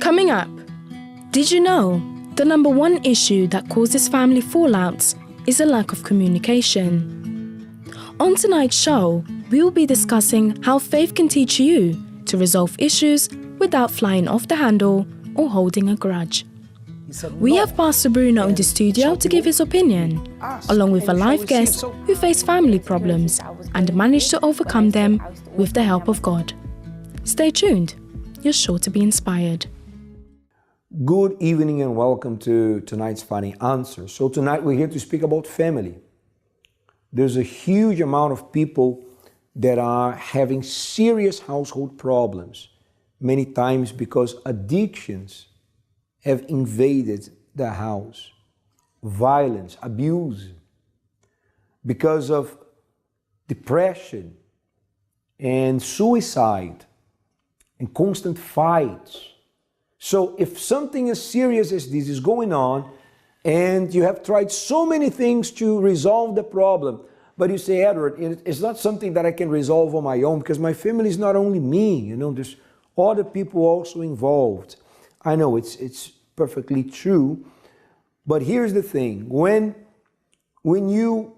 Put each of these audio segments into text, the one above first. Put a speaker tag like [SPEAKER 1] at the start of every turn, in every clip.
[SPEAKER 1] Coming up, did you know the number one issue that causes family fallouts is a lack of communication? On tonight's show, we will be discussing how faith can teach you to resolve issues without flying off the handle or holding a grudge. We have Pastor Bruno in the studio to give his opinion, along with a live guest who faced family problems and managed to overcome them with the help of God. Stay tuned, you're sure to be inspired.
[SPEAKER 2] Good evening and welcome to tonight's Funny Answers. So tonight we're here to speak about family. There's a huge amount of people that are having serious household problems, many times because addictions have invaded the house. Violence, abuse, because of depression and suicide and constant fights. So if something as serious as this is going on and you have tried so many things to resolve the problem, but you say, Edward, it's not something that I can resolve on my own because my family is not only me, there's other people also involved. I know it's perfectly true, but here's the thing. When you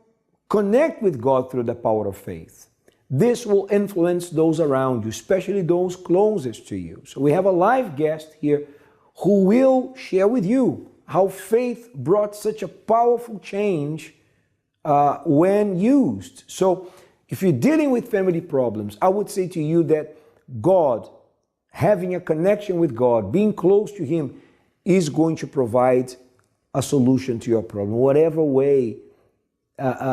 [SPEAKER 2] connect with God through the power of faith, this will influence those around you, especially those closest to you. So we have a live guest here who will share with you how faith brought such a powerful change when used. So if you're dealing with family problems, I would say to you that God, having a connection with God, being close to Him, is going to provide a solution to your problem. Whatever way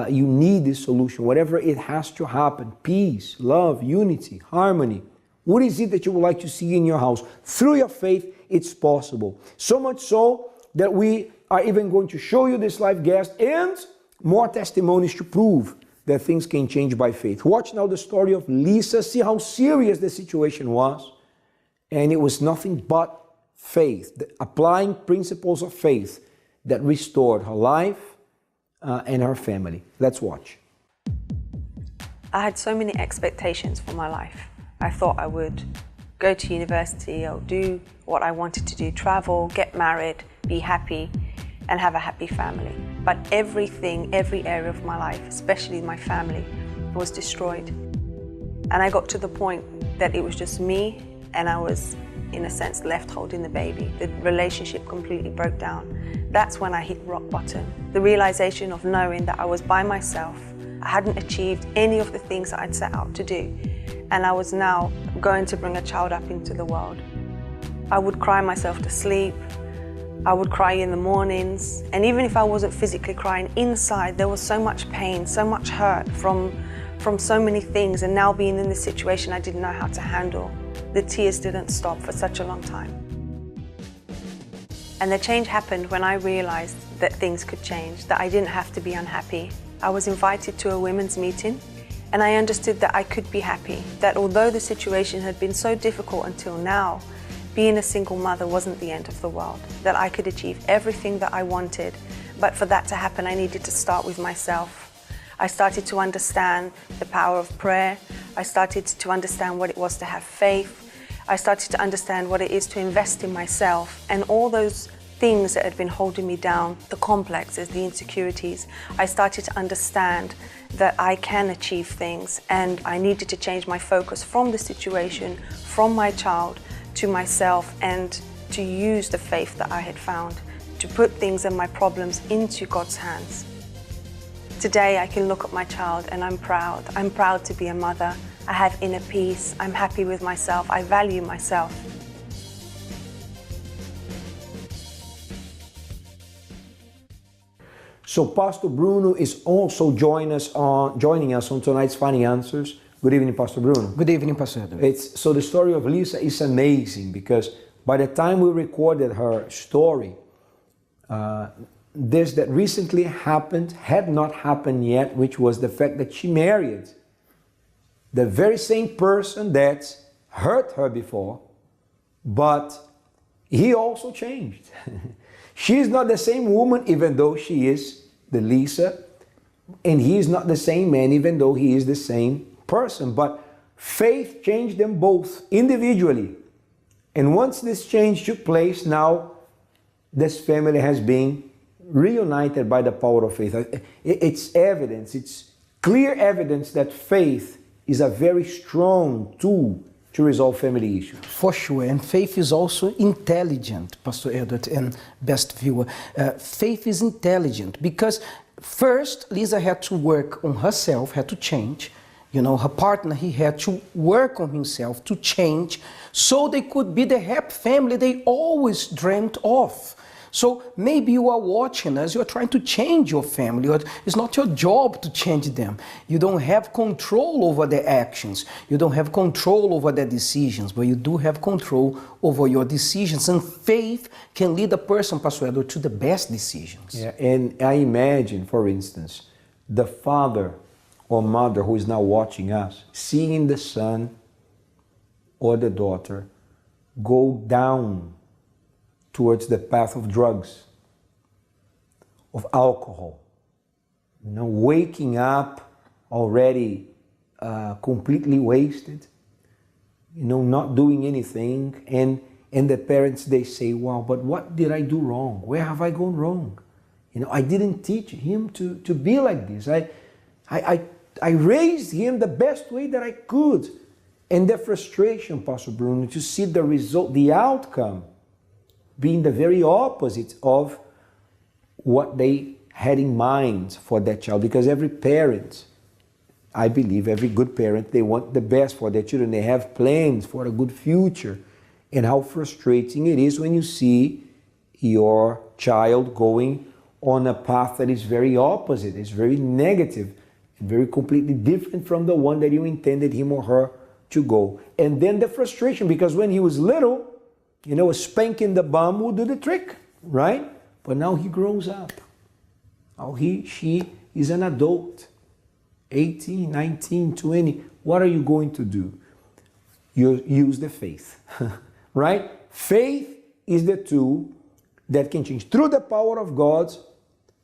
[SPEAKER 2] you need this solution, whatever it has to happen, peace, love, unity, harmony. What is it that you would like to see in your house? Through your faith, it's possible. So much so that we are even going to show you this live guest and more testimonies to prove that things can change by faith. Watch now the story of Lisa. See how serious the situation was. And it was nothing but faith, applying principles of faith that restored her life and her family. Let's watch.
[SPEAKER 3] I had so many expectations for my life. I thought I would go to university or do what I wanted to do, travel, get married, be happy, and have a happy family. But everything, every area of my life, especially my family, was destroyed. And I got to the point that it was just me, and I was, in a sense, left holding the baby. The relationship completely broke down. That's when I hit rock bottom. The realization of knowing that I was by myself, I hadn't achieved any of the things that I'd set out to do, and I was now going to bring a child up into the world. I would cry myself to sleep. I would cry in the mornings, and even if I wasn't physically crying, inside there was so much pain, so much hurt from so many things, and now being in this situation I didn't know how to handle. The tears didn't stop for such a long time. And the change happened when I realized that things could change, that I didn't have to be unhappy. I was invited to a women's meeting, and I understood that I could be happy, that although the situation had been so difficult until now, being a single mother wasn't the end of the world, that I could achieve everything that I wanted. But for that to happen, I needed to start with myself. I started to understand the power of prayer. I started to understand what it was to have faith. I started to understand what it is to invest in myself, and all those things that had been holding me down, the complexes, the insecurities. I started to understand that I can achieve things, and I needed to change my focus from the situation, from my child, to myself, and to use the faith that I had found to put things and my problems into God's hands. Today I can look at my child and I'm proud. I'm proud to be a mother. I have inner peace. I'm happy with myself. I value myself.
[SPEAKER 2] So Pastor Bruno is also joining us on tonight's Funny Answers. Good evening, Pastor Bruno.
[SPEAKER 4] Good evening, Pastor Edward.
[SPEAKER 2] So the story of Lisa is amazing because by the time we recorded her story, this that recently happened had not happened yet, which was the fact that she married the very same person that hurt her before, but he also changed. She is not the same woman, even though she is the Lisa, and he is not the same man, even though he is the same person. But faith changed them both individually, And once this change took place, now this family has been reunited by the power of faith. It's evidence, it's clear evidence that faith is a very strong tool to resolve family issues.
[SPEAKER 4] For sure, and faith is also intelligent, Pastor Edward and best viewer. Faith is intelligent because first Lisa had to work on herself, had to change. You know, her partner, he had to work on himself to change so they could be the happy family they always dreamt of. So maybe you are watching us, you are trying to change your family, or it's not your job to change them. You don't have control over their actions, you don't have control over their decisions, but you do have control over your decisions. And faith can lead a person, Pastor Edward, to the best decisions.
[SPEAKER 2] Yeah, and I imagine, for instance, the father or mother who is now watching us, seeing the son or the daughter go down towards the path of drugs, of alcohol, you know, waking up already completely wasted, you know, not doing anything, and the parents, they say, wow, but what did I do wrong? Where have I gone wrong? You know, I didn't teach him to be like this. I raised him the best way that I could. And the frustration, Pastor Bruno, to see the result, the outcome, being the very opposite of what they had in mind for that child. Because every parent, I believe, every good parent, they want the best for their children. They have plans for a good future. And how frustrating it is when you see your child going on a path that is very opposite, it's very negative, and very completely different from the one that you intended him or her to go. And then the frustration, because when he was little, you know, a spanking the bum will do the trick, right? But now he grows up. Now she is an adult, 18, 19, 20. What are you going to do? You use the faith, right? Faith is the tool that can change. Through the power of God,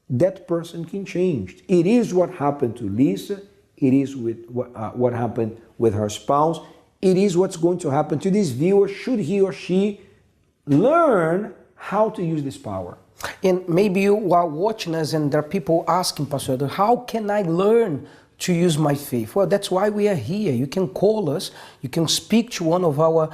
[SPEAKER 2] that person can change. It is what happened to Lisa. It is with what happened with her spouse. It is what's going to happen to this viewer should he or she learn how to use this power.
[SPEAKER 4] And maybe you are watching us and there are people asking, Pastor Edward, how can I learn to use my faith? Well, that's why we are here. You can call us. You can speak to one of our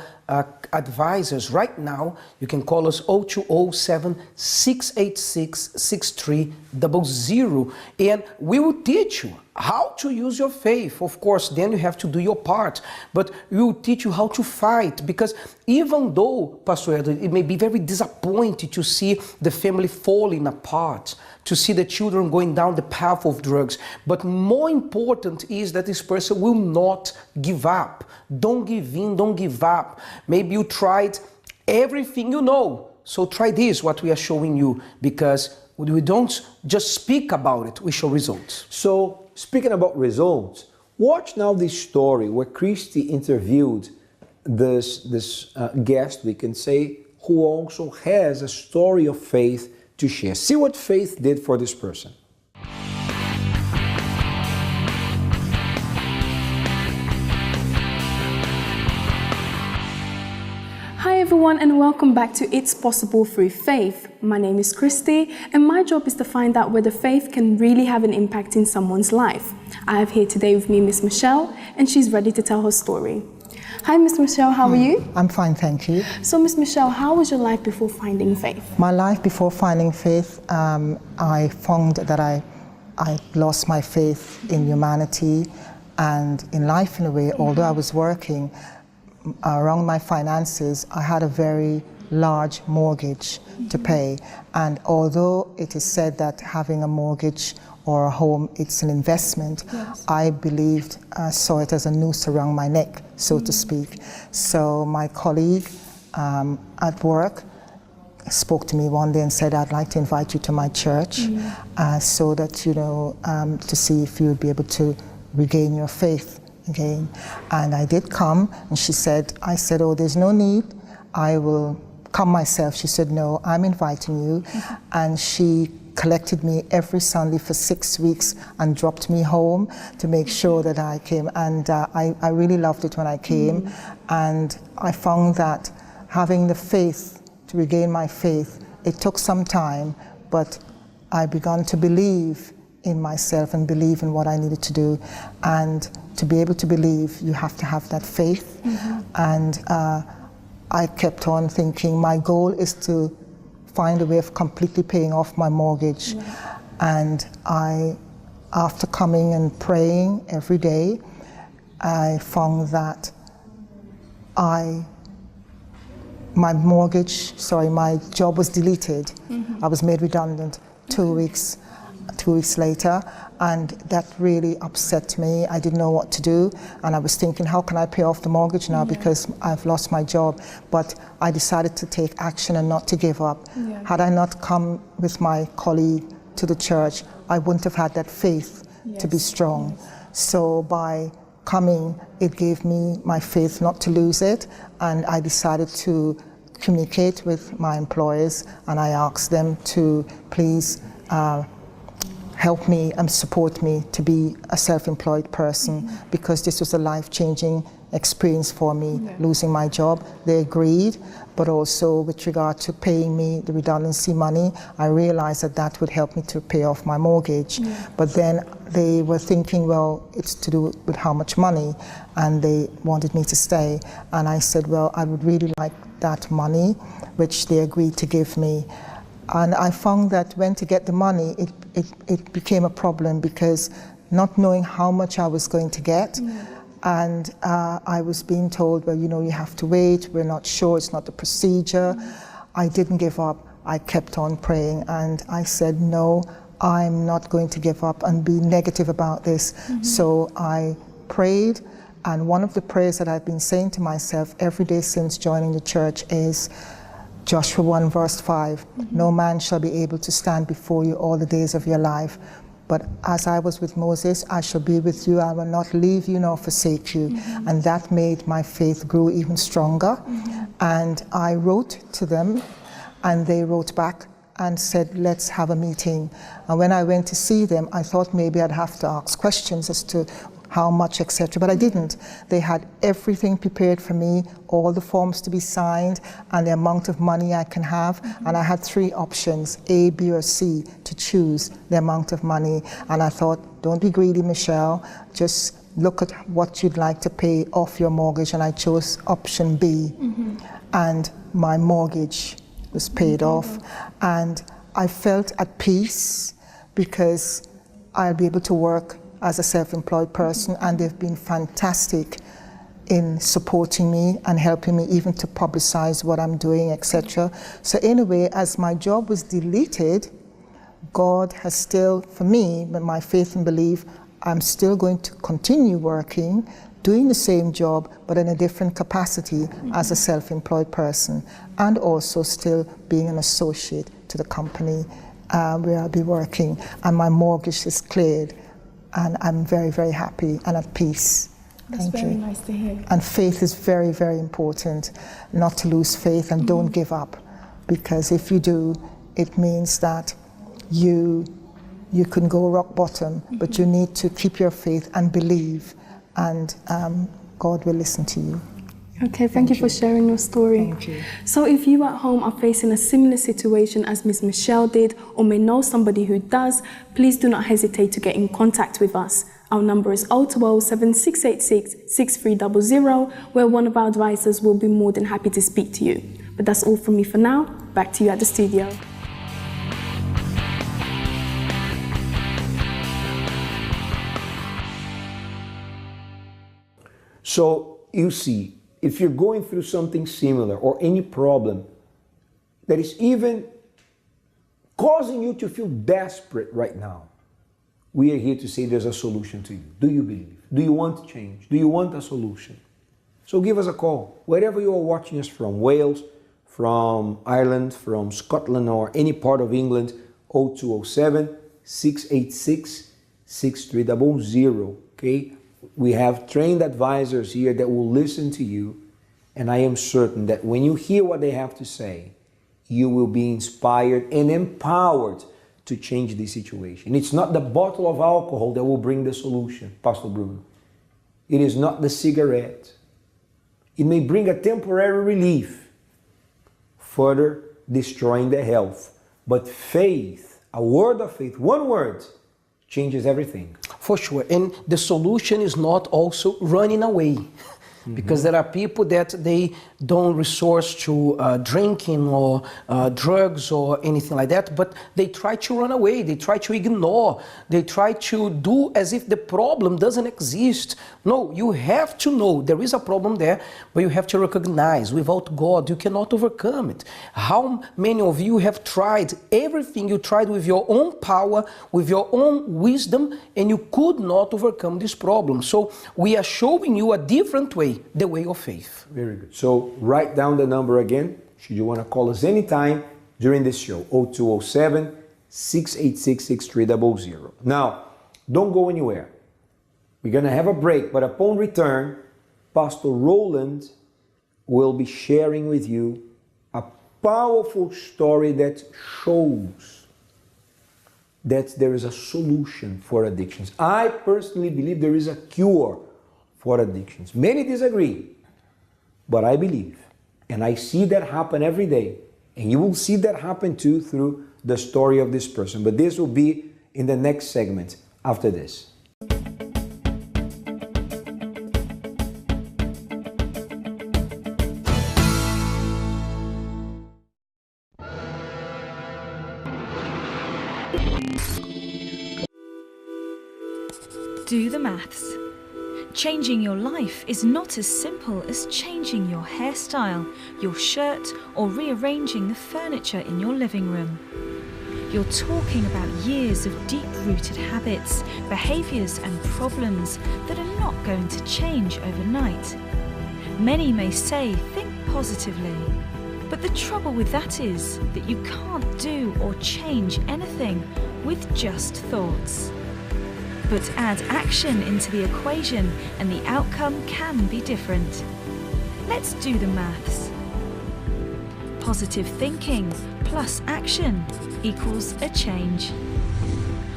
[SPEAKER 4] advisors right now. You can call us 0207-686-6300, and we will teach you how to use your faith. Of course, then you have to do your part, but we will teach you how to fight, because even though, Pastor Edward, it may be very disappointing to see the family falling apart, to see the children going down the path of drugs, but more important is that this person will not give up. Don't give in, don't give up. Maybe you tried everything you know, so try this, what we are showing you, because we don't just speak about it, we show results.
[SPEAKER 2] So, speaking about results, watch now this story where Christy interviewed this guest, we can say, who also has a story of faith to share. See what faith did for this person.
[SPEAKER 1] Hi everyone, and welcome back to It's Possible Through Faith. My name is Christy, and my job is to find out whether faith can really have an impact in someone's life. I have here today with me Miss Michelle, and she's ready to tell her story. Hi Miss Michelle, how are you?
[SPEAKER 5] I'm fine, thank you.
[SPEAKER 1] So Miss Michelle, how was your life before finding faith?
[SPEAKER 5] My life before finding faith, I found that I lost my faith in humanity and in life in a way. Although I was working around my finances, I had a very large mortgage to pay. And although it is said that having a mortgage or a home, it's an investment, yes, I believed, saw it as a noose around my neck, so to speak. So my colleague at work spoke to me one day and said, I'd like to invite you to my church so that, you know, to see if you would be able to regain your faith again. And I did come, and I said, oh, there's no need, I will come myself. She said, no, I'm inviting you. And she collected me every Sunday for 6 weeks and dropped me home to make sure that I came. And I really loved it when I came. And I found that having the faith, to regain my faith, it took some time, but I began to believe in myself and believe in what I needed to do. And to be able to believe, you have to have that faith. And I kept on thinking, my goal is to find a way of completely paying off my mortgage. And after coming and praying every day, I found that my job was deleted. I was made redundant 2 weeks later, and that really upset me. I didn't know what to do, and I was thinking, how can I pay off the mortgage now because I've lost my job? But I decided to take action and not to give up. Had I not come with my colleague to the church, I wouldn't have had that faith to be strong. So by coming, it gave me my faith not to lose it, and I decided to communicate with my employers, and I asked them to please help me and support me to be a self-employed person, because this was a life-changing experience for me, losing my job. They agreed, but also with regard to paying me the redundancy money, I realized that that would help me to pay off my mortgage. But then they were thinking, well, it's to do with how much money, and they wanted me to stay. And I said, well, I would really like that money, which they agreed to give me. And I found that when to get the money, it became a problem, because not knowing how much I was going to get, and I was being told, well, you know, you have to wait, we're not sure, it's not the procedure. I didn't give up. I kept on praying, and I said, no, I'm not going to give up and be negative about this. So I prayed, and one of the prayers that I've been saying to myself every day since joining the church is Joshua 1 verse 5, no man shall be able to stand before you all the days of your life. But as I was with Moses, I shall be with you. I will not leave you nor forsake you. And that made my faith grow even stronger. And I wrote to them, and they wrote back and said, let's have a meeting. And when I went to see them, I thought maybe I'd have to ask questions as to how much, etc. But I didn't. They had everything prepared for me, all the forms to be signed, and the amount of money I can have. And I had 3 options, A, B, or C, to choose the amount of money. And I thought, don't be greedy, Michelle. Just look at what you'd like to pay off your mortgage. And I chose option B. And my mortgage was paid off. And I felt at peace, because I'll be able to work as a self-employed person, and they've been fantastic in supporting me and helping me even to publicize what I'm doing, etc. So anyway, as my job was deleted, God has still, for me, with my faith and belief, I'm still going to continue working, doing the same job, but in a different capacity as a self-employed person, and also still being an associate to the company where I'll be working, and my mortgage is cleared. And I'm very, very happy and at peace.
[SPEAKER 1] That's very nice to hear.
[SPEAKER 5] And faith is very, very important. Not to lose faith, and don't give up. Because if you do, it means that you can go rock bottom, but you need to keep your faith and believe, and God will listen to you.
[SPEAKER 1] Okay, thank you for sharing your story.
[SPEAKER 5] Thank you.
[SPEAKER 1] So if you at home are facing a similar situation as Ms. Michelle did, or may know somebody who does, please do not hesitate to get in contact with us. Our number is 012 686 6300, where one of our advisors will be more than happy to speak to you. But that's all from me for now. Back to you at the studio.
[SPEAKER 2] So you see, if you're going through something similar or any problem that is even causing you to feel desperate right now, we are here to say there's a solution to you. Do you believe? Do you want to change? Do you want a solution? So give us a call. Wherever you are watching us from, Wales, from Ireland, from Scotland, or any part of England, 0207 686 6300, okay? We have trained advisors here that will listen to you, and I am certain that when you hear what they have to say, you will be inspired and empowered to change the situation. It's not the bottle of alcohol that will bring the solution, Pastor Bruno. It is not the cigarette. It may bring a temporary relief, further destroying the health. But faith, a word of faith, one word, changes everything.
[SPEAKER 4] For sure. And the solution is not also running away. Because there are people that they don't resort to drinking or drugs or anything like that, but they try to run away, they try to ignore, they try to do as if the problem doesn't exist. No, you have to know there is a problem there, but you have to recognize without God you cannot overcome it. How many of you have tried everything you tried with your own power, with your own wisdom, and you could not overcome this problem? So we are showing you a different way, the way of faith.
[SPEAKER 2] Very good. So write down the number again, should you want to call us anytime during this show, 0207-686-6300. Now, don't go anywhere. We're going to have a break, but upon return, Pastor Roland will be sharing with you a powerful story that shows that there is a solution for addictions. I personally believe there is a cure for addictions. Many disagree, but I believe, and I see that happen every day, and you will see that happen too through the story of this person. But this will be in the next segment after this.
[SPEAKER 6] Do the maths. Changing your life is not as simple as changing your hairstyle, your shirt, or rearranging the furniture in your living room. You're talking about years of deep-rooted habits, behaviours and problems that are not going to change overnight. Many may say, think positively, but the trouble with that is that you can't do or change anything with just thoughts. But add action into the equation and the outcome can be different. Let's do the maths. Positive thinking plus action equals a change.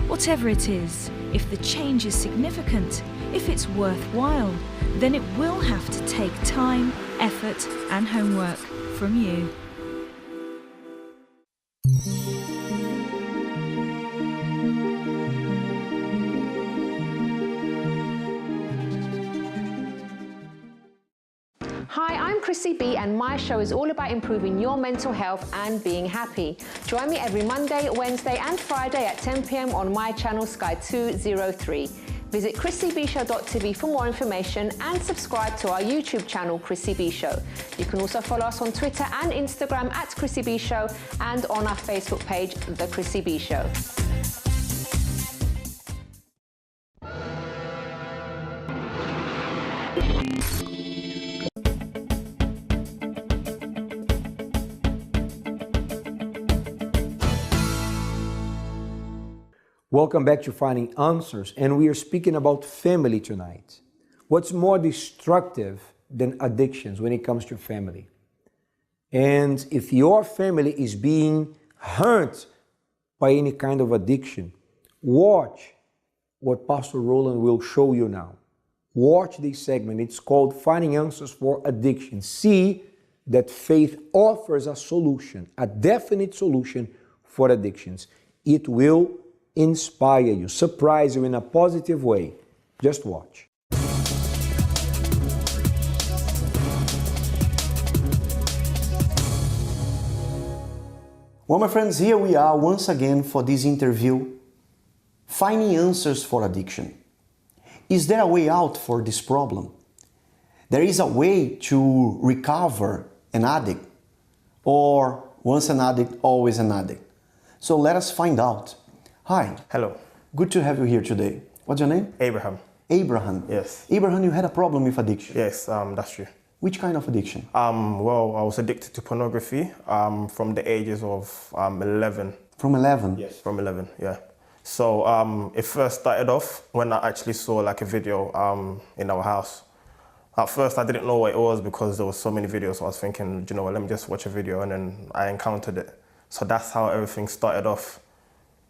[SPEAKER 6] Whatever it is, if the change is significant, if it's worthwhile, then it will have to take time, effort, and homework from you.
[SPEAKER 7] Hi, I'm Chrissy B and my show is all about improving your mental health and being happy. Join me every Monday, Wednesday and Friday at 10 p.m. on my channel Sky 203. Visit chrissybshow.tv for more information and subscribe to our YouTube channel Chrissy B Show. You can also follow us on Twitter and Instagram at Chrissy B Show and on our Facebook page, The Chrissy B Show.
[SPEAKER 2] Welcome back to Finding Answers, and we are speaking about family tonight. What's more destructive than addictions when it comes to family? And if your family is being hurt by any kind of addiction, watch what Pastor Roland will show you now. Watch this segment. It's called Finding Answers for Addiction. See that faith offers a solution, a definite solution for addictions. It will inspire you, surprise you in a positive way. Just watch.
[SPEAKER 8] Well, my friends, here we are once again for this interview, Finding Answers for Addiction. Is there a way out for this problem? There is a way to recover an addict, or once an addict, always an addict. So let us find out. Hi.
[SPEAKER 9] Hello.
[SPEAKER 8] Good to have you here today. What's your name?
[SPEAKER 9] Abraham.
[SPEAKER 8] Abraham.
[SPEAKER 9] Yes.
[SPEAKER 8] Abraham, you had a problem with addiction.
[SPEAKER 9] Yes, that's true.
[SPEAKER 8] Which kind of addiction?
[SPEAKER 9] Well, I was addicted to pornography from the ages of 11.
[SPEAKER 8] From 11?
[SPEAKER 9] Yes, from 11, yeah. So it first started off when I actually saw like a video in our house. At first I didn't know what it was because there were so many videos, so I was thinking, you know what, let me just watch a video, and then I encountered it. So that's how everything started off.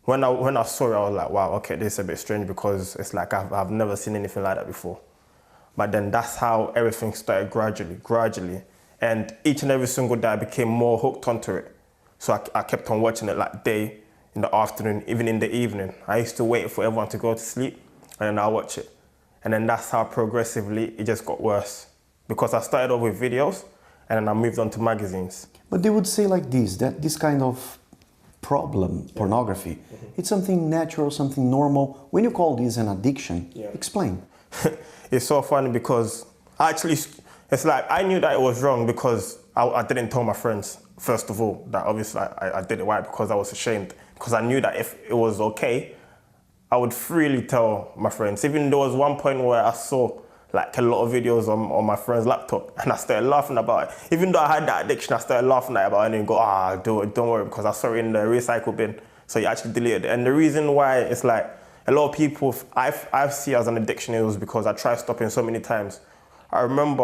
[SPEAKER 9] When I saw it, I was like, wow, okay, this is a bit strange because it's like I've never seen anything like that before. But then that's how everything started gradually. And each and every single day I became more hooked onto it. So I kept on watching it like day, in the afternoon, even in the evening. I used to wait for everyone to go to sleep and then I'll watch it. And then that's how progressively it just got worse. Because I started off with videos and then I moved on to magazines.
[SPEAKER 8] But they would say like this, that this kind of problem, pornography, it's something natural, something normal. When you call this an addiction, explain.
[SPEAKER 9] It's so funny because actually, it's like I knew that it was wrong because I didn't tell my friends, first of all, that obviously I did it. Why? Because I was ashamed. Because I knew that if it was okay, I would freely tell my friends. Even there was one point where I saw like a lot of videos on my friend's laptop and I started laughing about it. Even though I had that addiction, I started laughing at it about it and go, don't worry, because I saw it in the recycle bin. So you actually deleted it. And the reason why it's like a lot of people, I've seen as an addiction, it was because I tried stopping so many times. I remember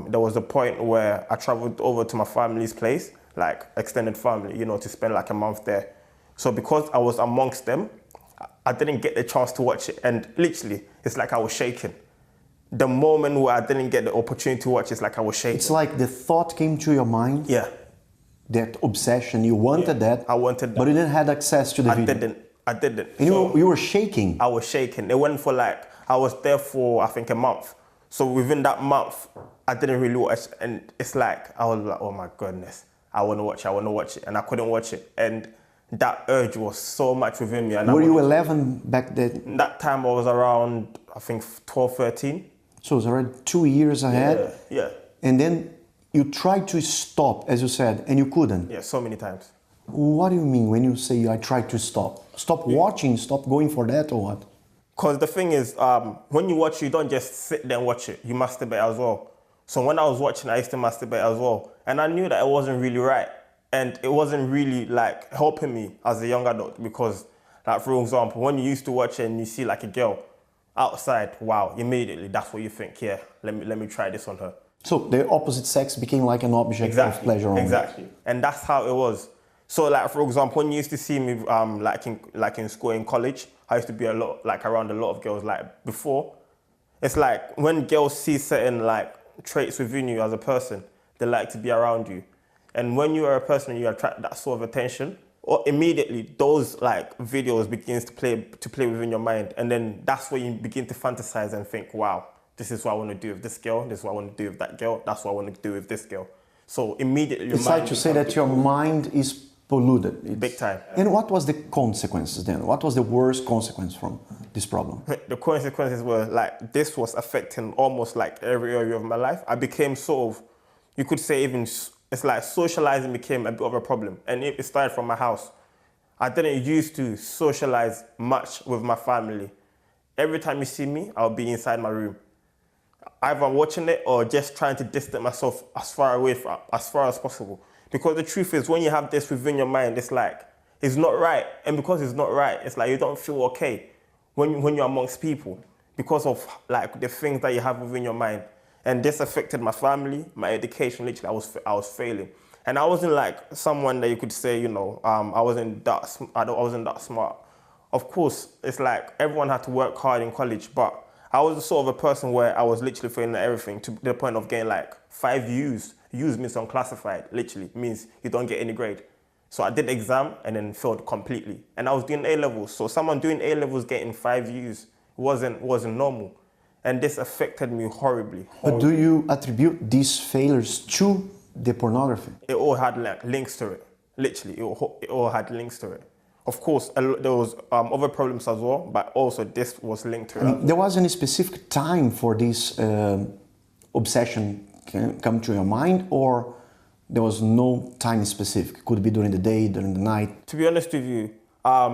[SPEAKER 9] there was a point where I traveled over to my family's place, like extended family, to spend like a month there. So because I was amongst them, I didn't get the chance to watch it. And literally, it's like I was shaking. The moment where I didn't get the opportunity to watch, it's like I was shaking.
[SPEAKER 8] It's like the thought came to your mind.
[SPEAKER 9] Yeah.
[SPEAKER 8] That obsession, you wanted that.
[SPEAKER 9] I wanted that.
[SPEAKER 8] But you didn't have access to the video.
[SPEAKER 9] I didn't.
[SPEAKER 8] And you were shaking.
[SPEAKER 9] I was shaking. It went for I was there for, I think, a month. So within that month, I didn't really watch. And it's like, I was like, oh my goodness, I want to watch it. And I couldn't watch it. And that urge was so much within me. And
[SPEAKER 8] were you 11 back then?
[SPEAKER 9] That time I was around, I think, 12, 13.
[SPEAKER 8] So it was already 2 years ahead?
[SPEAKER 9] Yeah.
[SPEAKER 8] And then you tried to stop, as you said, and you couldn't?
[SPEAKER 9] Yeah, so many times.
[SPEAKER 8] What do you mean when you say I tried to stop? Stop watching, stop going for that, or what?
[SPEAKER 9] Because the thing is, when you watch, you don't just sit there and watch it. You masturbate as well. So when I was watching, I used to masturbate as well. And I knew that it wasn't really right. And it wasn't really helping me as a young adult because, for example, when you used to watch it and you see like a girl outside, wow, immediately that's what you think, yeah, let me try this on her.
[SPEAKER 8] So the opposite sex became like an object of pleasure only.
[SPEAKER 9] Exactly. And that's how it was. So for example, when you used to see me like in school, in college, I used to be around a lot of girls before. It's like when girls see certain traits within you as a person, they like to be around you. And when you are a person and you attract that sort of attention, or immediately those videos begins to play within your mind. And then that's where you begin to fantasize and think, wow, this is what I want to do with this girl. This is what I want to do with that girl. That's what I want to do with this girl. So immediately your
[SPEAKER 8] mind... It's
[SPEAKER 9] mind...
[SPEAKER 8] like to say that your mind is polluted.
[SPEAKER 9] Big time.
[SPEAKER 8] And what was the consequences then? What was the worst consequence from this problem?
[SPEAKER 9] The consequences were this was affecting almost every area of my life. I became sort of, you could say even... It's like socializing became a bit of a problem. And it started from my house. I didn't used to socialize much with my family. Every time you see me, I'll be inside my room. Either watching it or just trying to distance myself as far as possible. Because the truth is, when you have this within your mind, it's it's not right. And because it's not right, it's you don't feel okay when you're amongst people. Because of the things that you have within your mind. And this affected my family, my education. Literally, I was failing, and I wasn't someone that you could say, I wasn't that smart. Of course, it's everyone had to work hard in college, but I was the sort of a person where I was literally failing at everything to the point of getting 5 U's. U's means unclassified. Literally means you don't get any grade. So I did the exam and then failed completely. And I was doing A levels. So someone doing A levels getting 5 U's wasn't normal. And this affected me horribly.
[SPEAKER 8] But do you attribute these failures to the pornography?
[SPEAKER 9] It all had links to it. Literally, it all had links to it. Of course, there was other problems as well, but also this was linked to it.
[SPEAKER 8] There wasn't a specific time for this obsession come to your mind, or there was no time specific? It could be during the day, during the night?
[SPEAKER 9] To be honest with you,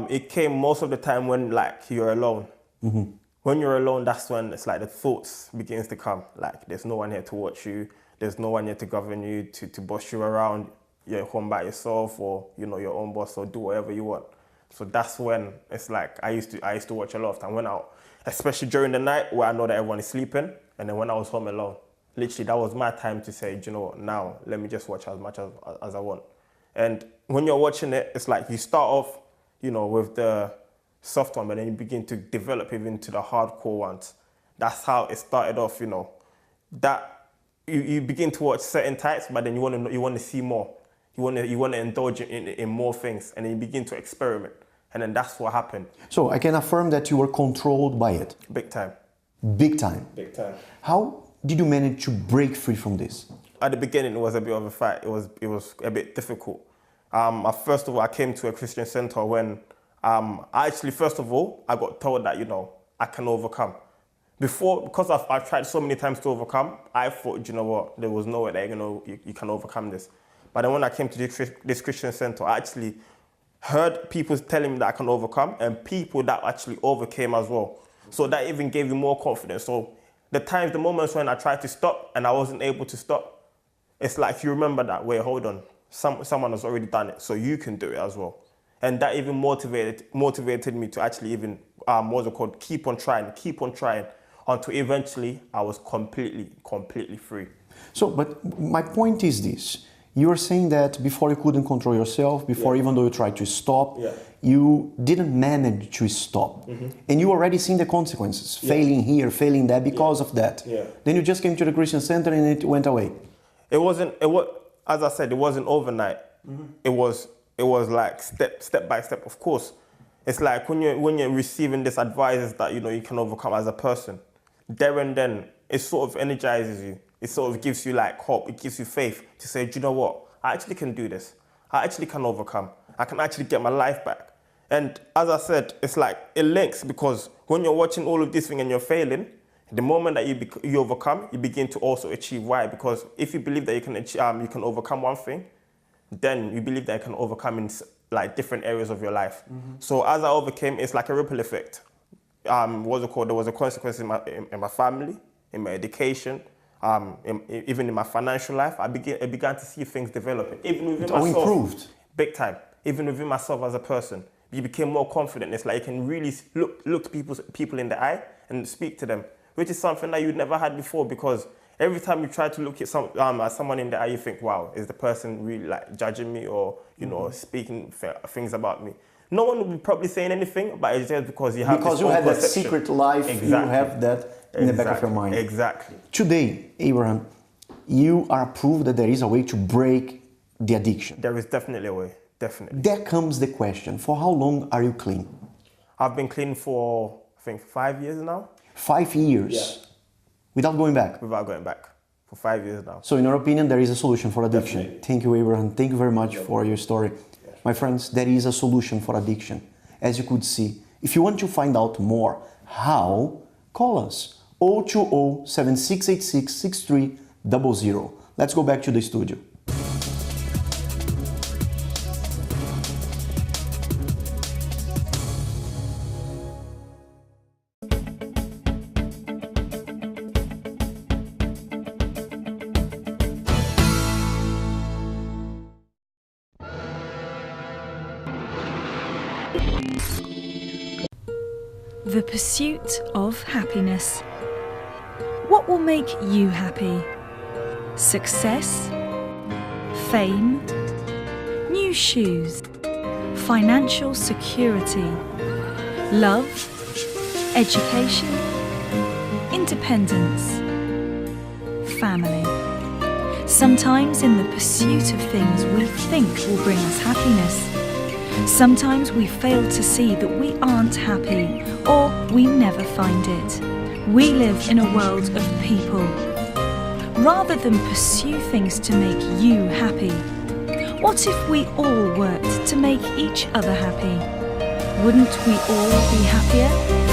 [SPEAKER 9] it came most of the time when you're alone.
[SPEAKER 8] Mm-hmm.
[SPEAKER 9] When you're alone, that's when it's the thoughts begins to come. There's no one here to watch you. There's no one here to govern you, to boss you around. You're home by yourself, or your own boss, or do whatever you want. So that's when it's I used to watch a lot of time. When out, especially during the night where I know that everyone is sleeping, and then when I was home alone, literally that was my time to say, you know what, now let me just watch as much as I want. And when you're watching it, it's you start off, with the soft one, but then you begin to develop even to the hardcore ones. That's how it started off, that you begin to watch certain types, but then you want to see more. You want to indulge in more things, and then you begin to experiment, and then that's what happened.
[SPEAKER 8] So I can affirm that you were controlled by it.
[SPEAKER 9] Big time.
[SPEAKER 8] Big time.
[SPEAKER 9] Big time.
[SPEAKER 8] How did you manage to break free from this?
[SPEAKER 9] At the beginning, it was a bit of a fight. It was a bit difficult. First of all, I came to a Christian center when first of all, I got told that, I can overcome. Because I've tried so many times to overcome, I thought, you know what, there was no way that you can overcome this. But then when I came to this Christian center, I actually heard people telling me that I can overcome, and people that actually overcame as well. So that even gave me more confidence. So the moments when I tried to stop and I wasn't able to stop, it's like you remember that, wait, hold on, someone has already done it, so you can do it as well. And that even motivated me to actually even, keep on trying, until eventually I was completely free.
[SPEAKER 8] So, but my point is this. You were saying that before you couldn't control yourself, even though you tried to stop, you didn't manage to stop. And you already seen the consequences, failing here, failing there because of that. Then you just came to the Christian center and it went away.
[SPEAKER 9] As I said, it wasn't overnight. It was like step by step. Of course, it's like when you're receiving this advice that you can overcome as a person, there and then it sort of energizes you. It sort of gives you like hope. It gives you faith to say, do you know what? I actually can do this. I actually can overcome. I can actually get my life back. And as I said, it's like it links, because when you're watching all of this thing and you're failing, the moment that you overcome, you begin to also achieve. Why? Because if you believe that you can overcome one thing, then you believe that you can overcome in like different areas of your life. So as I overcame, it's like a ripple effect. There was a consequence in my family, in my education, even in my financial life. I began to see things developing. Even within myself,
[SPEAKER 8] improved.
[SPEAKER 9] Big time. Even within myself as a person, you became more confident. It's like you can really look people in the eye and speak to them, which is something that you'd never had before, because every time you try to look at someone in the eye, you think, wow, is the person really like judging me or, speaking things about me? No one will be probably saying anything, but it's just because you have
[SPEAKER 8] Because you had that secret life, you have that in the back of your mind.
[SPEAKER 9] Exactly.
[SPEAKER 8] Today, Abraham, you are proof that there is a way to break the addiction.
[SPEAKER 9] There is definitely a way, definitely.
[SPEAKER 8] There comes the question, for how long are you clean?
[SPEAKER 9] I've been clean for, I think, 5 years now.
[SPEAKER 8] 5 years?
[SPEAKER 9] Yeah.
[SPEAKER 8] Without going back?
[SPEAKER 9] Without going back. For 5 years now.
[SPEAKER 8] So in your opinion, there is a solution for addiction.
[SPEAKER 9] Definitely.
[SPEAKER 8] Thank you, Abraham. Thank you very much for your story. Yeah. My friends, there is a solution for addiction. As you could see, if you want to find out more how, call us 020 7686 6300. Let's go back to the studio.
[SPEAKER 6] The pursuit of happiness. What will make you happy? Success? Fame? New shoes? Financial security? Love? Education? Independence? Family? Sometimes in the pursuit of things we think will bring us happiness, sometimes we fail to see that we aren't happy, or we never find it. We live in a world of people. Rather than pursue things to make you happy, what if we all worked to make each other happy? Wouldn't we all be happier?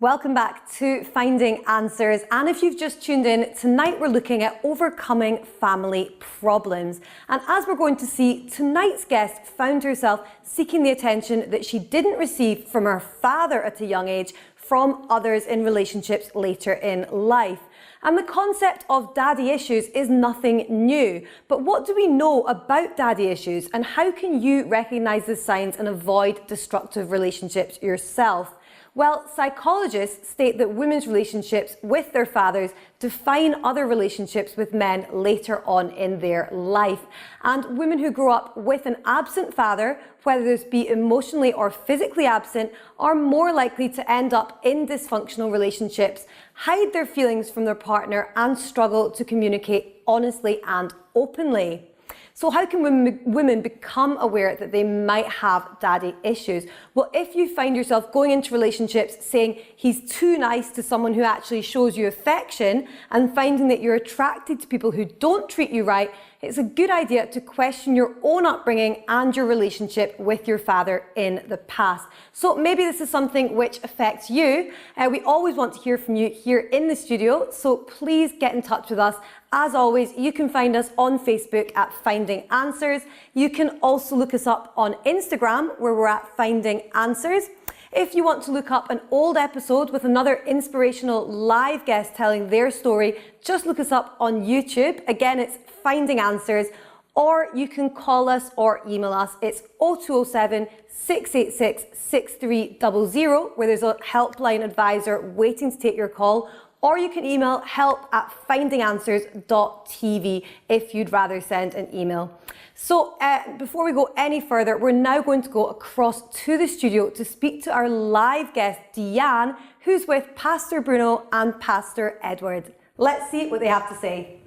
[SPEAKER 10] Welcome back to Finding Answers, and if you've just tuned in, tonight we're looking at overcoming family problems. And as we're going to see, tonight's guest found herself seeking the attention that she didn't receive from her father at a young age, from others in relationships later in life. And the concept of daddy issues is nothing new. But what do we know about daddy issues, and how can you recognise the signs and avoid destructive relationships yourself? Well, psychologists state that women's relationships with their fathers define other relationships with men later on in their life. And women who grow up with an absent father, whether this be emotionally or physically absent, are more likely to end up in dysfunctional relationships, hide their feelings from their partner, and struggle to communicate honestly and openly. So how can women become aware that they might have daddy issues? Well, if you find yourself going into relationships saying he's too nice to someone who actually shows you affection, and finding that you're attracted to people who don't treat you right, it's a good idea to question your own upbringing and your relationship with your father in the past. So maybe this is something which affects you. We always want to hear from you here in the studio, so please get in touch with us. As always, you can find us on Facebook at Finding Answers. You can also look us up on Instagram, where we're at Finding Answers. If you want to look up an old episode with another inspirational live guest telling their story, just look us up on YouTube. Again, it's Finding Answers. Or you can call us or email us. It's 0207 686 6300, where there's a helpline advisor waiting to take your call. Or you can email help@findinganswers.tv if you'd rather send an email. So before we go any further, we're now going to go across to the studio to speak to our live guest, Deanne, who's with Pastor Bruno and Pastor Edward. Let's see what they have to say.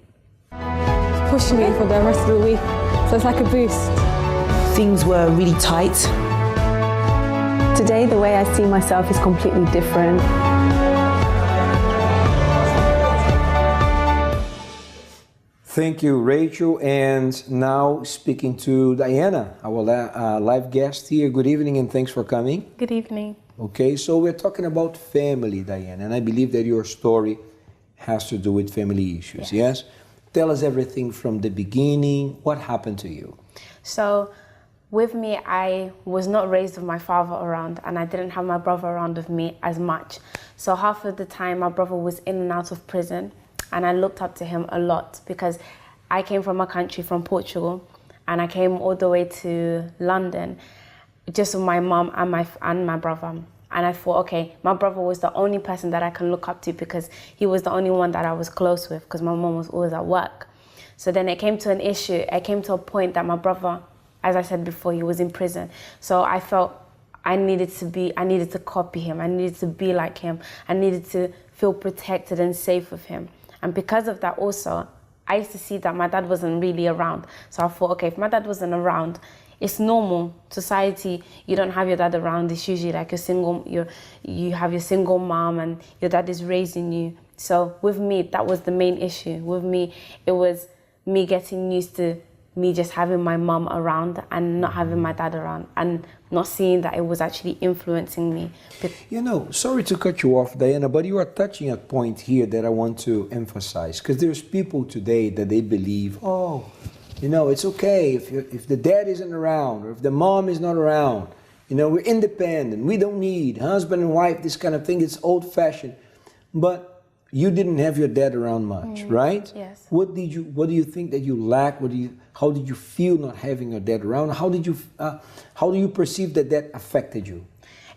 [SPEAKER 11] Pushing me for the rest of the week, so it's like a boost.
[SPEAKER 12] Things were really tight.
[SPEAKER 13] Today, the way I see myself is completely different.
[SPEAKER 2] Thank you, Rachel. And now speaking to Diana, our live guest here. Good evening and thanks for coming.
[SPEAKER 11] Good evening.
[SPEAKER 2] Okay, so we're talking about family, Diana, and I believe that your story has to do with family issues, yes? Tell us everything from the beginning. What happened to you?
[SPEAKER 11] So, with me, I was not raised with my father around, and I didn't have my brother around with me as much. So half of the time, my brother was in and out of prison, and I looked up to him a lot because I came from a country, from Portugal, and I came all the way to London just with my mom and my brother. And I thought, okay, my brother was the only person that I can look up to because he was the only one that I was close with because my mom was always at work. So then it came to an issue. It came to a point that my brother, as I said before, he was in prison. So I felt I needed to copy him. I needed to be like him. I needed to feel protected and safe with him. And because of that also, I used to see that my dad wasn't really around. So I thought, okay, if my dad wasn't around, it's normal. Society, you don't have your dad around. It's usually like you have your single mom and your dad is raising you. So with me, that was the main issue. With me, it was me getting used to me just having my mom around and not having my dad around and not seeing that it was actually influencing me.
[SPEAKER 2] You know, sorry to cut you off, Diana, but you are touching a point here that I want to emphasize, because there's people today that they believe, oh, you know, it's okay if the dad isn't around or if the mom is not around. You know, we're independent. We don't need husband and wife, this kind of thing. It's old-fashioned. But you didn't have your dad around much, right?
[SPEAKER 11] Yes.
[SPEAKER 2] What do you think that you lack? How did you feel not having your dad around? How do you perceive that affected you?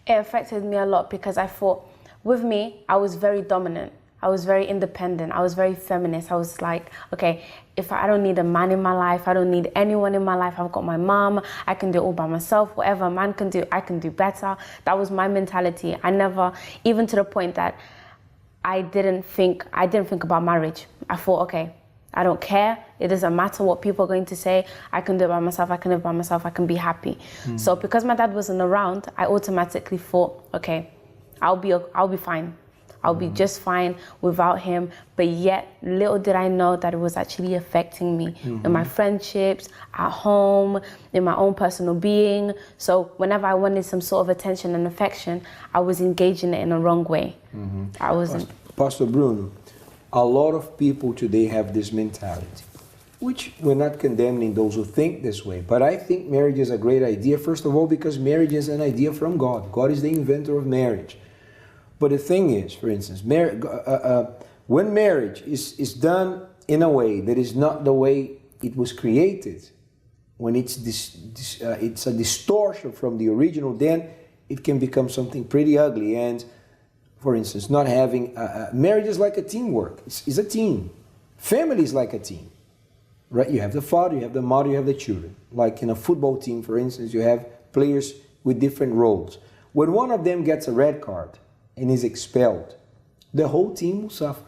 [SPEAKER 11] It affected me a lot because I thought, with me, I was very dominant. I was very independent. I was very feminist. I was like, okay, if I don't need a man in my life, I don't need anyone in my life. I've got my mom. I can do it all by myself. Whatever a man can do, I can do better. That was my mentality. I never, even to the point that I didn't think about marriage. I thought, okay, I don't care. It doesn't matter what people are going to say. I can do it by myself. I can live by myself. I can be happy. So because my dad wasn't around, I automatically thought, okay, I'll be fine. I'll be just fine without him. But yet, little did I know that it was actually affecting me in my friendships, at home, in my own personal being. So whenever I wanted some sort of attention and affection, I was engaging it in a wrong way. I wasn't.
[SPEAKER 2] Pastor Bruno, a lot of people today have this mentality, which we're not condemning those who think this way, but I think marriage is a great idea, first of all, because marriage is an idea from God. God is the inventor of marriage. But the thing is, for instance, when marriage is done in a way that is not the way it was created, when it's a distortion from the original, then it can become something pretty ugly. And for instance, not having marriage is like a teamwork. It's a team. Family is like a team, right? You have the father, you have the mother, you have the children. Like in a football team, for instance, you have players with different roles. When one of them gets a red card and is expelled, the whole team will suffer,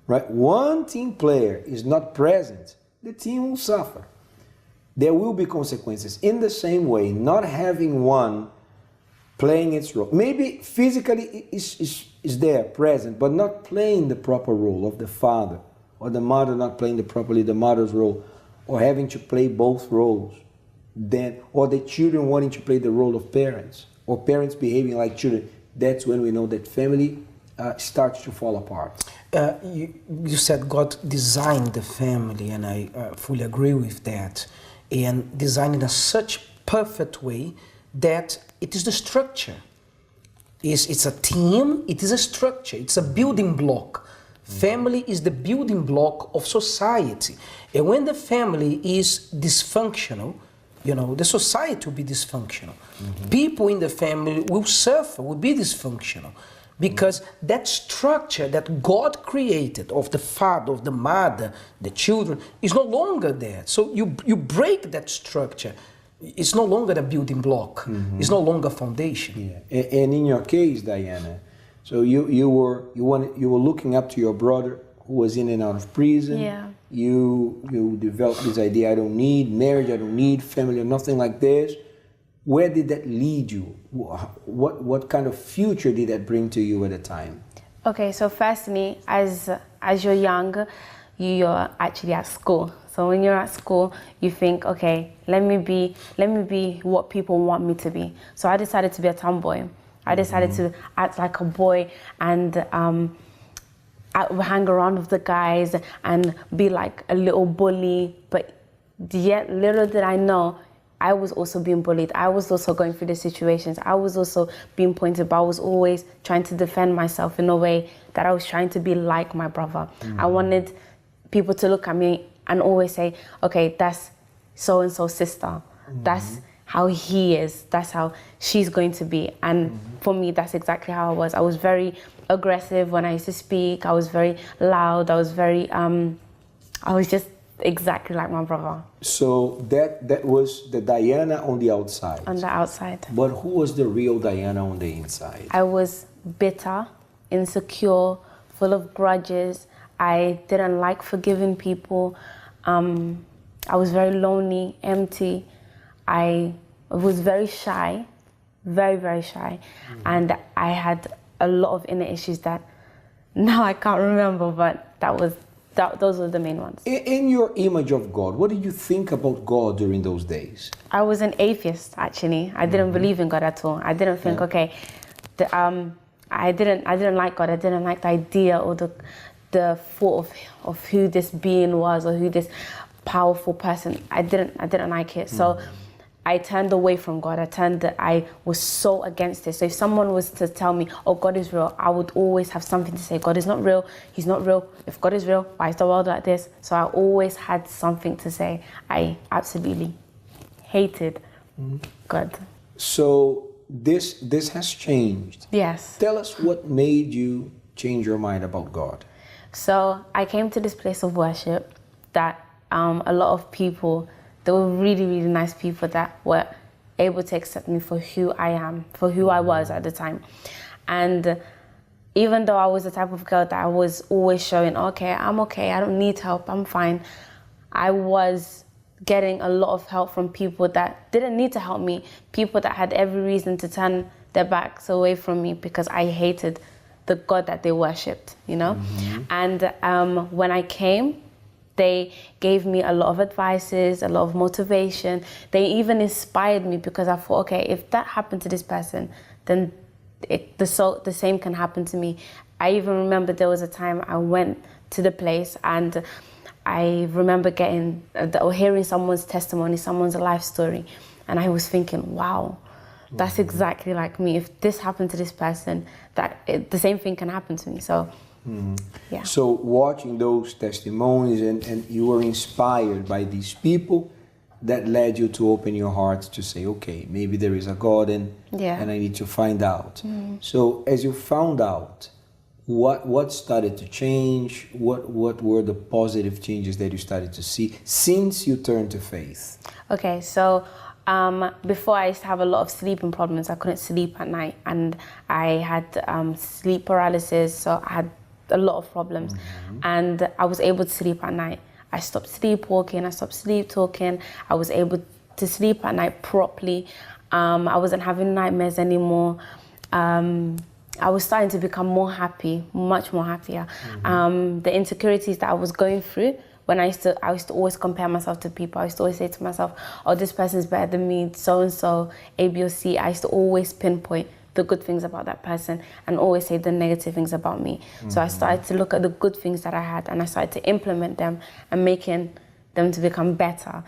[SPEAKER 2] right? One team player is not present, the team will suffer. There will be consequences. In the same way, not having one playing its role. Maybe physically is there, present, but not playing the proper role of the father, or the mother not playing properly the mother's role, or having to play both roles, then, or the children wanting to play the role of parents, or parents behaving like children. That's when we know that family starts to fall apart.
[SPEAKER 4] You said God designed the family, and I fully agree with that, and designed in such perfect way that it is the structure. It's a team, it is a structure, it's a building block. Family is the building block of society. And when the family is dysfunctional, the society will be dysfunctional. People in the family will suffer, will be dysfunctional. Because that structure that God created of the father, of the mother, the children, is no longer there. So you break that structure. It's no longer a building block. It's no longer a foundation.
[SPEAKER 2] Yeah. And in your case, Diana, so you were looking up to your brother who was in and out of prison.
[SPEAKER 11] Yeah.
[SPEAKER 2] You developed this idea, I don't need marriage, I don't need family, or nothing like this. Where did that lead you? What kind of future did that bring to you at the time?
[SPEAKER 11] Okay, so firstly, as you're young, you're actually at school. So when you're at school, you think, okay, let me be what people want me to be. So I decided to be a tomboy. I decided to act like a boy and hang around with the guys and be like a little bully. But yet, little did I know, I was also being bullied. I was also going through the situations. I was also being pointed, but I was always trying to defend myself in a way that I was trying to be like my brother. I wanted people to look at me and always say, okay, that's so-and-so's sister. That's how he is. That's how she's going to be. And for me, that's exactly how I was. I was very aggressive when I used to speak. I was very loud. I was very, I was just exactly like my brother.
[SPEAKER 2] So that was the Diana on the outside.
[SPEAKER 11] On the outside.
[SPEAKER 2] But who was the real Diana on the inside?
[SPEAKER 11] I was bitter, insecure, full of grudges. I didn't like forgiving people. I was very lonely, empty. I was very shy, very, very shy. And I had a lot of inner issues that now I can't remember, but those were the main ones.
[SPEAKER 2] In your image of God, what did you think about God during those days?
[SPEAKER 11] I was an atheist, actually. I didn't believe in God at all. I didn't think, okay, I didn't like God. I didn't like the idea or the thought of who this being was or who this powerful person. I didn't like it. So I turned away from God. I was so against it. So if someone was to tell me, oh, God is real, I would always have something to say. God is not real. He's not real. If God is real, why is the world like this? So I always had something to say. I absolutely hated God.
[SPEAKER 2] So this has changed.
[SPEAKER 11] Yes.
[SPEAKER 2] Tell us what made you change your mind about God.
[SPEAKER 11] So I came to this place of worship that a lot of people, there were really, really nice people that were able to accept me for who I am, for who I was at the time. And even though I was the type of girl that I was always showing, okay, I don't need help, I'm fine, I was getting a lot of help from people that didn't need to help me, people that had every reason to turn their backs away from me because I hated the God that they worshipped, you know? And when I came, they gave me a lot of advices, a lot of motivation. They even inspired me, because I thought, okay, if that happened to this person, then the same can happen to me. I even remember there was a time I went to the place, and I remember hearing someone's testimony, someone's life story, and I was thinking, wow, that's exactly like me. If this happened to this person, the same thing can happen to me. So, yeah.
[SPEAKER 2] So watching those testimonies and you were inspired by these people, that led you to open your heart to say, okay, maybe there is a God and I need to find out. So as you found out, what started to change? What were the positive changes that you started to see since you turned to faith?
[SPEAKER 11] Okay, so before I used to have a lot of sleeping problems. I couldn't sleep at night, and I had sleep paralysis, so I had a lot of problems. And I was able to sleep at night. I stopped sleepwalking, I stopped sleep talking. I was able to sleep at night properly. I wasn't having nightmares anymore. I was starting to become more happy, much more happier. The insecurities that I was going through, when I used to always compare myself to people. I used to always say to myself, oh, this person's better than me, so-and-so, A, B, or C. I used to always pinpoint the good things about that person and always say the negative things about me. So I started to look at the good things that I had, and I started to implement them and making them to become better.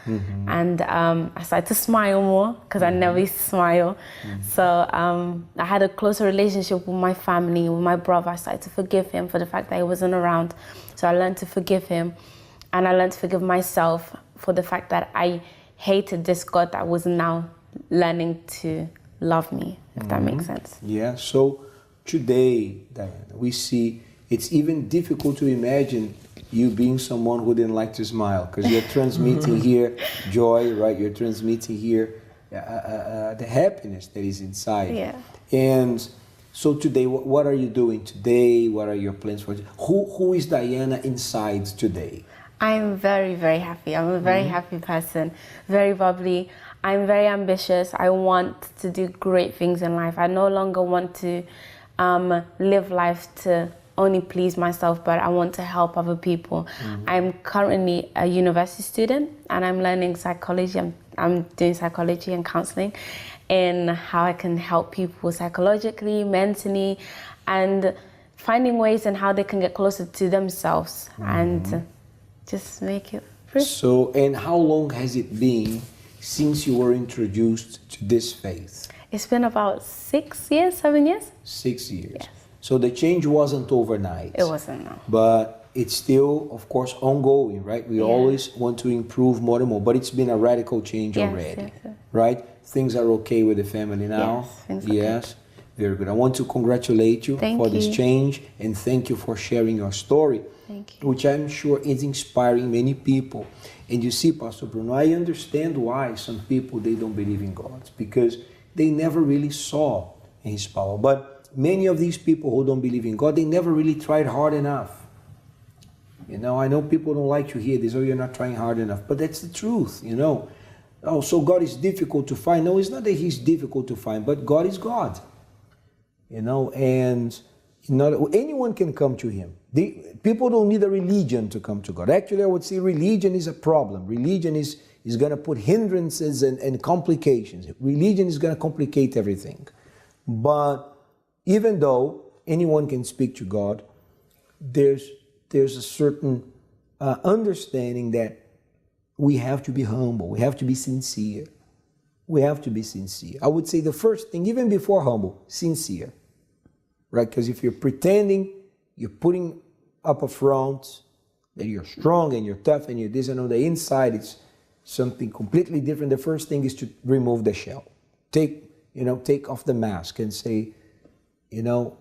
[SPEAKER 11] And I started to smile more, because I never used to smile. So I had a closer relationship with my family, with my brother. I started to forgive him for the fact that he wasn't around. So I learned to forgive him, and I learned to forgive myself for the fact that I hated this God that was now learning to love me, if that makes sense.
[SPEAKER 2] Yeah, so today, Diana, we see it's even difficult to imagine you being someone who didn't like to smile, because you're transmitting here joy, right? You're transmitting here the happiness that is inside.
[SPEAKER 11] Yeah.
[SPEAKER 2] And so today, what are you doing today? What are your plans for today? Who is Diana inside today?
[SPEAKER 11] I'm very, very happy. I'm a very happy person, very bubbly. I'm very ambitious. I want to do great things in life. I no longer want to live life to only please myself, but I want to help other people. I'm currently a university student, and I'm learning psychology. I'm doing psychology and counseling, and how I can help people psychologically, mentally, and finding ways in how they can get closer to themselves and just make it free.
[SPEAKER 2] So, and how long has it been since you were introduced to this faith?
[SPEAKER 11] It's been about 6 years, 7 years.
[SPEAKER 2] 6 years.
[SPEAKER 11] Yes.
[SPEAKER 2] So the change wasn't overnight.
[SPEAKER 11] It wasn't, no.
[SPEAKER 2] But it's still, of course, ongoing, right? We always want to improve more and more, but it's been a radical change already, right? Things are okay with the family now?
[SPEAKER 11] Yes, things are
[SPEAKER 2] yes. Very good. I want to congratulate you for this change, and thank you for sharing your story, which I'm sure is inspiring many people. And you see, Pastor Bruno, I understand why some people, they don't believe in God, because they never really saw His power. But many of these people who don't believe in God, they never really tried hard enough. You know, I know people don't like to hear this, oh, you're not trying hard enough, but that's the truth, you know. Oh, so God is difficult to find. No, it's not that He's difficult to find, but God is God. You know, and anyone can come to Him. People don't need a religion to come to God. Actually, I would say religion is a problem. Religion is going to put hindrances and complications. Religion is going to complicate everything. But even though anyone can speak to God, there's a certain understanding that we have to be humble. We have to be sincere. We have to be sincere. I would say the first thing, even before humble, sincere. Right? Because if you're pretending, you're putting up a front that you're strong and you're tough and you're this, and on the inside it's something completely different. The first thing is to remove the shell. Take off the mask and say, you know,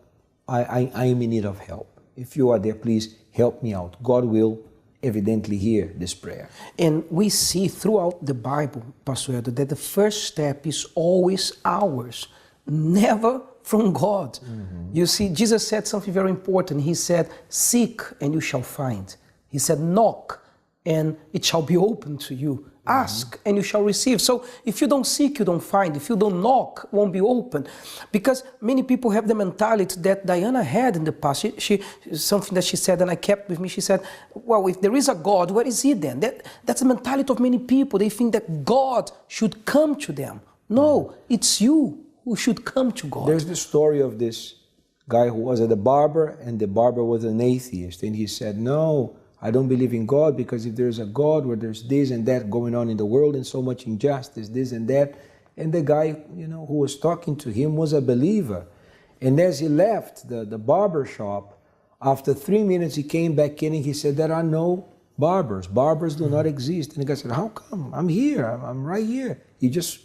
[SPEAKER 2] I am in need of help. If you are there, please help me out. God will evidently hear this prayer.
[SPEAKER 4] And we see throughout the Bible, Pastor Edo, that the first step is always ours, never from God. You see, Jesus said something very important. He said, seek and you shall find. He said, knock and it shall be open to you. Ask and you shall receive. So if you don't seek, you don't find. If you don't knock, won't be open. Because many people have the mentality that Diana had in the past. She something that she said and I kept with me, she said, well, if there is a God, where is he then? That's the mentality of many people. They think that God should come to them. No, it's you who should come to God.
[SPEAKER 2] There's the story of this guy who was at the barber, and the barber was an atheist, and he said, no, I don't believe in God, because if there's a God where there's this and that going on in the world and so much injustice, this and that. And the guy, who was talking to him was a believer. And as he left the barber shop, after 3 minutes he came back in and he said, there are no barbers. Barbers do not exist. And the guy said, how come? I'm here. I'm right here. I just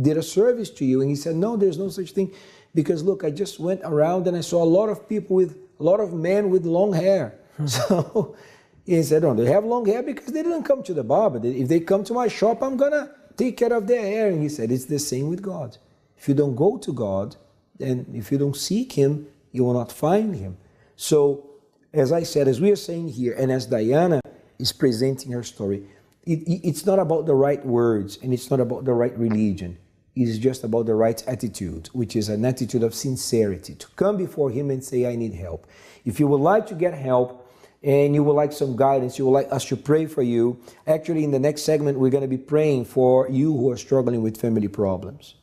[SPEAKER 2] did a service to you. And he said, no, there's no such thing. Because look, I just went around and I saw a lot of people a lot of men with long hair. So he said, no, they have long hair because they didn't come to the barber. If they come to my shop, I'm going to take care of their hair. And he said, it's the same with God. If you don't go to God, and if you don't seek him, you will not find him. So, as I said, as we are saying here, and as Diana is presenting her story, it's not about the right words, and it's not about the right religion. It's just about the right attitude, which is an attitude of sincerity, to come before him and say, I need help. If you would like to get help and you would like some guidance, you would like us to pray for you, actually in the next segment, we're going to be praying for you who are struggling with family problems.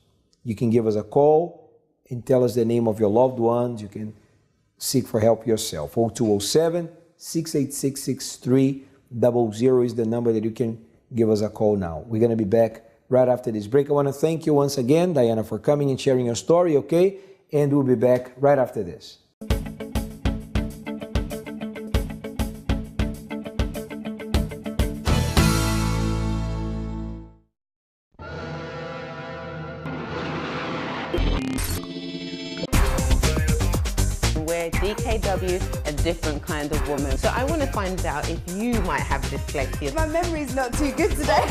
[SPEAKER 2] You can give us a call and tell us the name of your loved ones. You can seek for help yourself. 0207-686-6300 is the number that you can give us a call now. We're going to be back right after this break. I want to thank you once again, Diana, for coming and sharing your story, okay? And we'll be back right after this.
[SPEAKER 14] Where DKW a different kind of woman. So I want to find out if you might have dyslexia.
[SPEAKER 15] My memory's not too good today.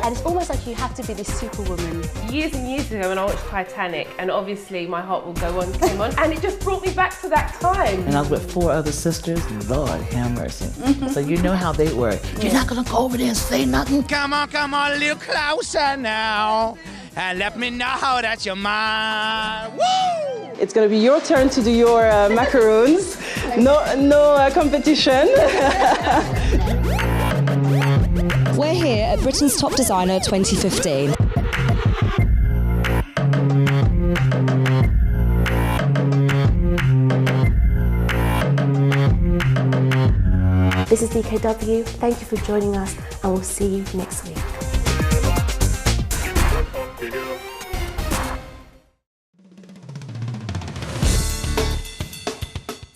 [SPEAKER 16] And it's almost like you have to be this superwoman.
[SPEAKER 17] Years and years ago when I watched Titanic, and obviously My Heart Will Go On came on, and it just brought me back to that time.
[SPEAKER 18] And I was with 4 other sisters. Lord have mercy. So you know how they were. You're not gonna go over there and say nothing.
[SPEAKER 19] Come on, a little closer now, and let me know that you're mine. Woo!
[SPEAKER 20] It's going to be your turn to do your macaroons. No competition.
[SPEAKER 21] We're here at Britain's Top Designer 2015.
[SPEAKER 16] This is DKW. Thank you for joining us, and we'll see you next week.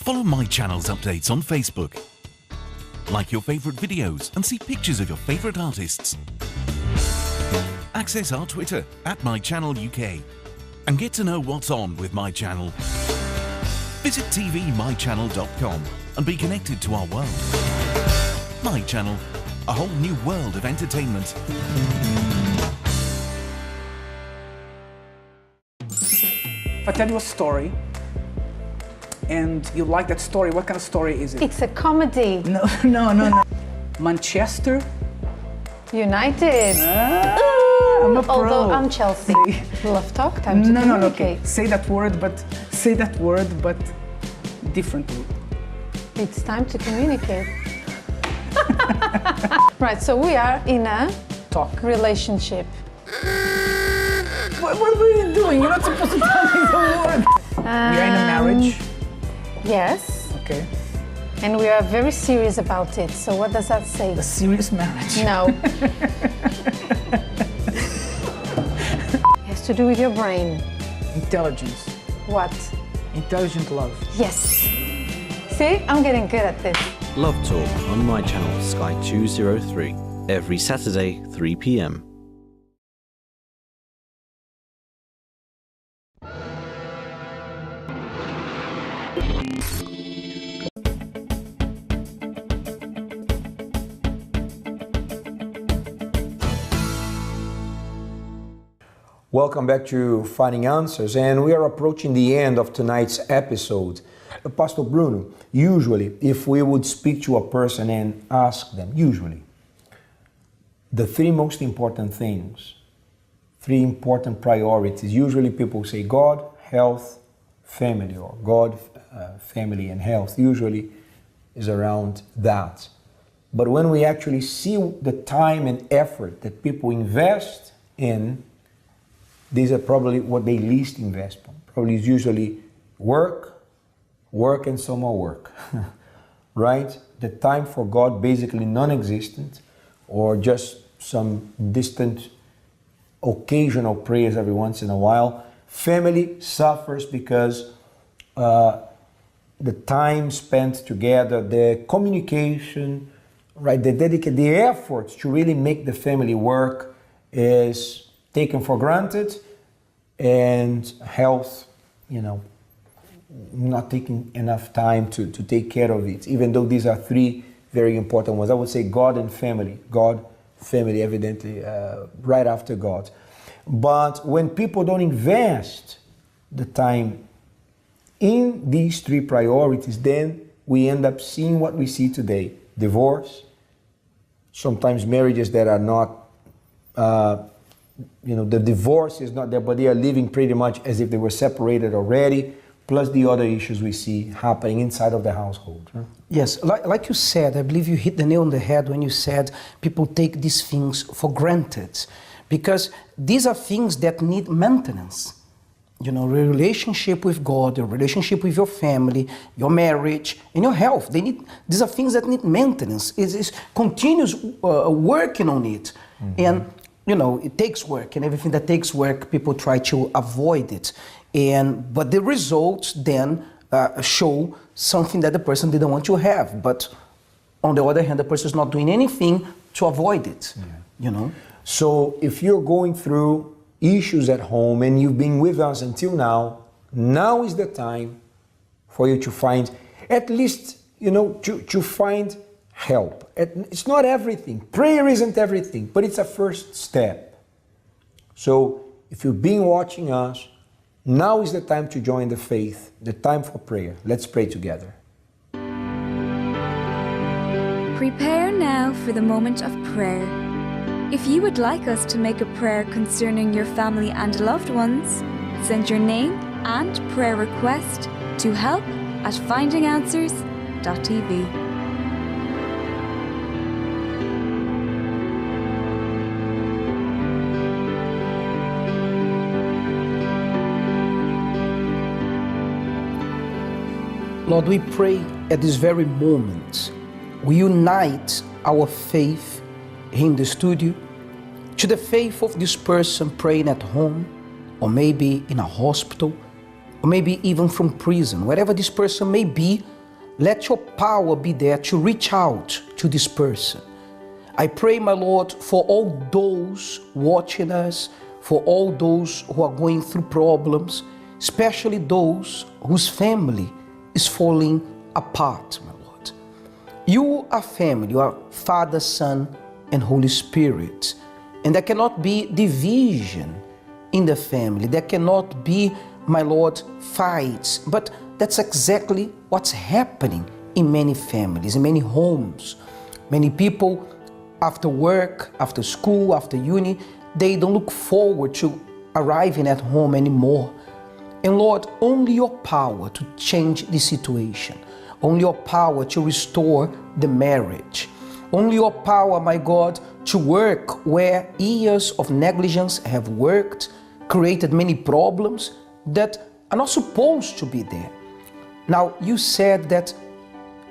[SPEAKER 22] Follow My Channel's updates on Facebook. Like your favourite videos and see pictures of your favourite artists. Access our Twitter @MyChannelUK and get to know what's on with My Channel. Visit tvmychannel.com and be connected to our world. My Channel, a whole new world of entertainment.
[SPEAKER 23] If I tell you a story, and you like that story, what kind of story is it?
[SPEAKER 10] It's a comedy.
[SPEAKER 23] No. Manchester
[SPEAKER 10] United.
[SPEAKER 23] I'm a pro.
[SPEAKER 10] Although I'm Chelsea. Love talk, time to communicate.
[SPEAKER 23] Okay. Say that word, but differently.
[SPEAKER 10] It's time to communicate. Right, so we are in a relationship.
[SPEAKER 23] What were you doing? You're not supposed to tell me the word. We are in a marriage.
[SPEAKER 10] Yes.
[SPEAKER 23] Okay.
[SPEAKER 10] And we are very serious about it. So what does that say?
[SPEAKER 23] A serious marriage.
[SPEAKER 10] No. It has to do with your brain.
[SPEAKER 23] Intelligence.
[SPEAKER 10] What?
[SPEAKER 23] Intelligent love.
[SPEAKER 10] Yes. See, I'm getting good at this.
[SPEAKER 24] Love Talk on My Channel Sky 203 every Saturday 3 p.m.
[SPEAKER 2] Welcome back to Finding Answers, and we are approaching the end of tonight's episode. Pastor Bruno, usually if we would speak to a person and ask them, usually, the three most important things, three important priorities, usually people say God, health, family, or God, family and health, usually is around that. But when we actually see the time and effort that people invest in, these are probably what they least invest on. Probably is usually work and some more work, right? The time for God basically non-existent, or just some distant occasional prayers every once in a while. Family suffers because the time spent together, the communication, right, the efforts to really make the family work is taken for granted, and health, not taking enough time to take care of it, even though these are three very important ones. I would say God and family. God, family, evidently, right after God. But when people don't invest the time in these three priorities, then we end up seeing what we see today. Divorce, sometimes marriages that are not, the divorce is not there, but they are living pretty much as if they were separated already, plus the other issues we see happening inside of the household. Right?
[SPEAKER 4] Yes, like you said, I believe you hit the nail on the head when you said people take these things for granted, because these are things that need maintenance. Relationship with God, your relationship with your family, your marriage, and your health. These are things that need maintenance. It's continuous working on it. Mm-hmm. And, it takes work, and everything that takes work, people try to avoid it. But the results then show something that the person didn't want to have. But on the other hand, the person is not doing anything to avoid it,
[SPEAKER 2] So if you're going through issues at home and you've been with us until now is the time for you to find, at least, to find help. It's not everything. Prayer isn't everything, but it's a first step. So if you've been watching us, now is the time to join the faith, the time for prayer. Let's pray together.
[SPEAKER 6] Prepare now for the moment of prayer. If you would like us to make a prayer concerning your family and loved ones, send your name and prayer request to help@findinganswers.tv.
[SPEAKER 4] Lord, we pray at this very moment, we unite our faith in the studio to the faith of this person praying at home, or maybe in a hospital, or maybe even from prison. Wherever this person may be, let your power be there to reach out to this person. I pray, my Lord, for all those watching us, for all those who are going through problems, especially those whose family is falling apart, my Lord. You are family, you are Father, Son, and Holy Spirit. And there cannot be division in the family. There cannot be, my Lord, fights. But that's exactly what's happening in many families, in many homes. Many people, after work, after school, after uni, they don't look forward to arriving at home anymore. And Lord, only your power to change the situation. Only your power to restore the marriage. Only your power, my God, to work where years of negligence have worked, created many problems that are not supposed to be there. Now, you said that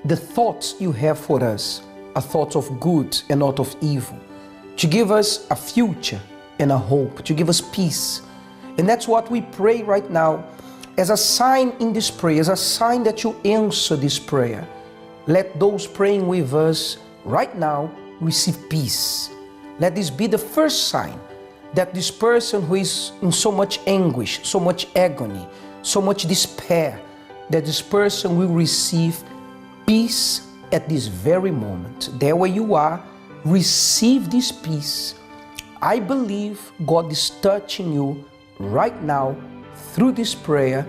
[SPEAKER 4] the thoughts you have for us are thoughts of good and not of evil, to give us a future and a hope, to give us peace. And that's what we pray right now as a sign in this prayer, as a sign that you answer this prayer. Let those praying with us right now receive peace. Let this be the first sign that this person who is in so much anguish, so much agony, so much despair, that this person will receive peace at this very moment. There where you are, receive this peace. I believe God is touching you right now through this prayer,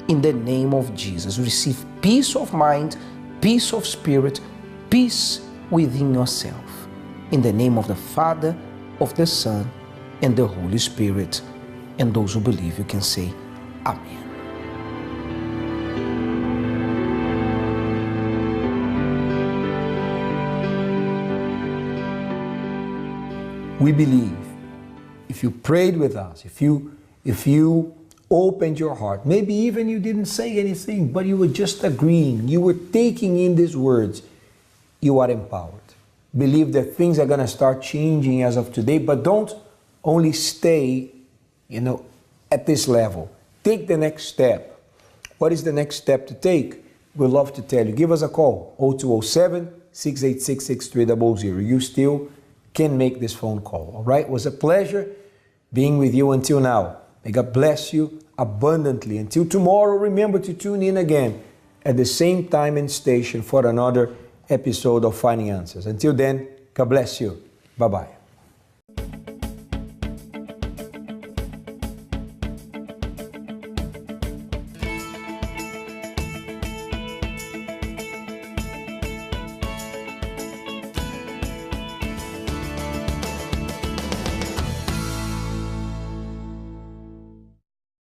[SPEAKER 4] in the name of Jesus. Receive peace of mind, peace of spirit, peace within yourself. In the name of the Father, of the Son, and the Holy Spirit. And those who believe, you can say, Amen.
[SPEAKER 2] We believe if you prayed with us, if you opened your heart, maybe even you didn't say anything, but you were just agreeing, you were taking in these words, you are empowered. Believe that things are going to start changing as of today, but don't only stay, at this level. Take the next step. What is the next step to take? We'd love to tell you. Give us a call, 0207-686-6300. You still can make this phone call, all right? It was a pleasure being with you until now. May God bless you abundantly. Until tomorrow, remember to tune in again at the same time and station for another episode of Finding Answers. Until then, God bless you. Bye-bye.